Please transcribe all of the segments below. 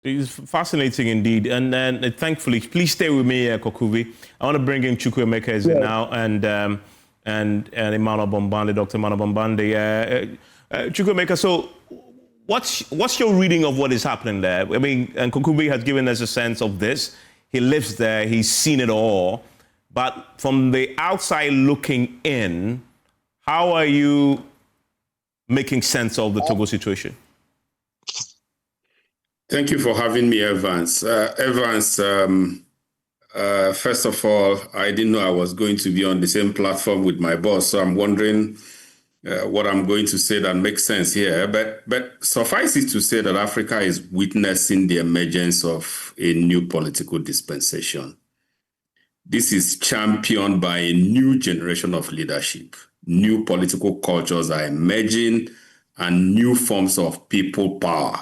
It's fascinating indeed. And then thankfully, please stay with me, Kokuvi. I want to bring in Chukwuemeka now and Emmanuel Bombande, Dr. Emmanuel Bombande. Chukwuemeka, so what's your reading of what is happening there? I mean, and Kokuvi has given us a sense of this. He lives there, he's seen it all. But from the outside looking in, how are you making sense of the Togo situation? Thank you for having me, Evans. Evans, first of all, I didn't know I was going to be on the same platform with my boss, so I'm wondering what I'm going to say that makes sense here. But suffice it to say that Africa is witnessing the emergence of a new political dispensation. This is championed by a new generation of leadership. New political cultures are emerging and new forms of people power.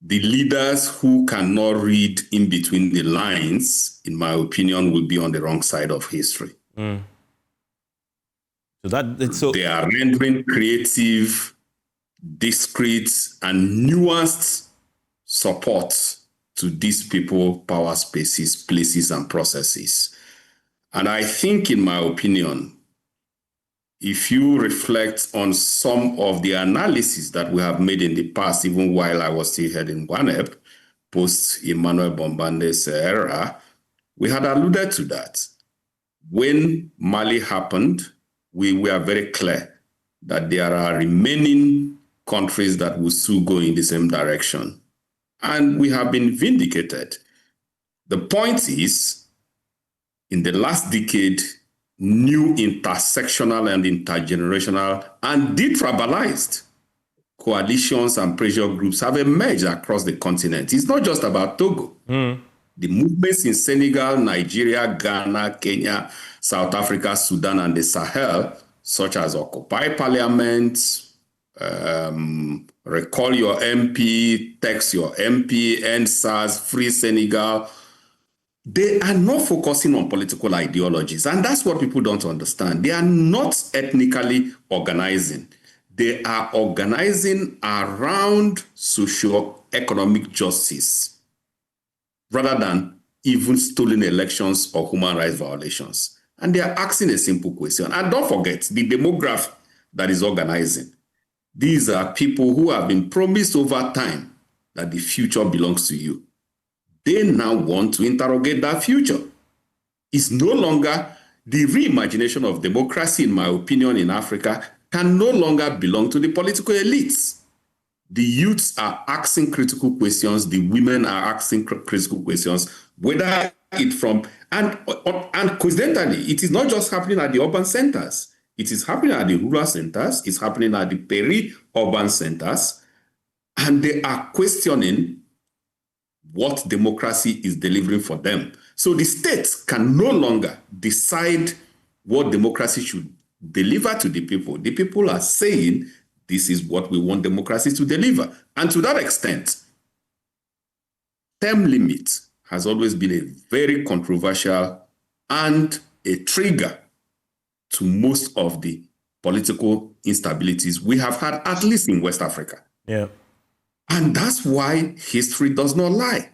The leaders who cannot read in between the lines, in my opinion, will be on the wrong side of history. Mm. They are rendering creative, discreet, and nuanced support to these people, power spaces, places, and processes. And I think, in my opinion, if you reflect on some of the analysis that we have made in the past, even while I was still heading WANEP, post Emmanuel Bombande's era, we had alluded to that. When Mali happened, we were very clear that there are remaining countries that will still go in the same direction. And we have been vindicated. The point is, in the last decade, new intersectional and intergenerational and detribalized coalitions and pressure groups have emerged across the continent. It's not just about Togo. Mm. The movements in Senegal, Nigeria, Ghana, Kenya, South Africa, Sudan, and the Sahel, such as Occupy Parliament, Recall Your MP, Text Your MP, End SARS, Free Senegal, they are not focusing on political ideologies. And that's what people don't understand. They are not ethnically organizing. They are organizing around socio-economic justice rather than even stolen elections or human rights violations. And they are asking a simple question. And don't forget the demographic that is organizing. These are people who have been promised over time that the future belongs to you. They now want to interrogate that future. It's no longer the reimagination of democracy, in my opinion, in Africa, can no longer belong to the political elites. The youths are asking critical questions. The women are asking critical questions, whether it from, and coincidentally, it is not just happening at the urban centers. It is happening at the rural centers. It's happening at the peri-urban centers. And they are questioning what democracy is delivering for them. So the states can no longer decide what democracy should deliver to the people. The people are saying, this is what we want democracy to deliver. And to that extent, term limit has always been a very controversial and a trigger to most of the political instabilities we have had, at least in West Africa. Yeah. And that's why history does not lie.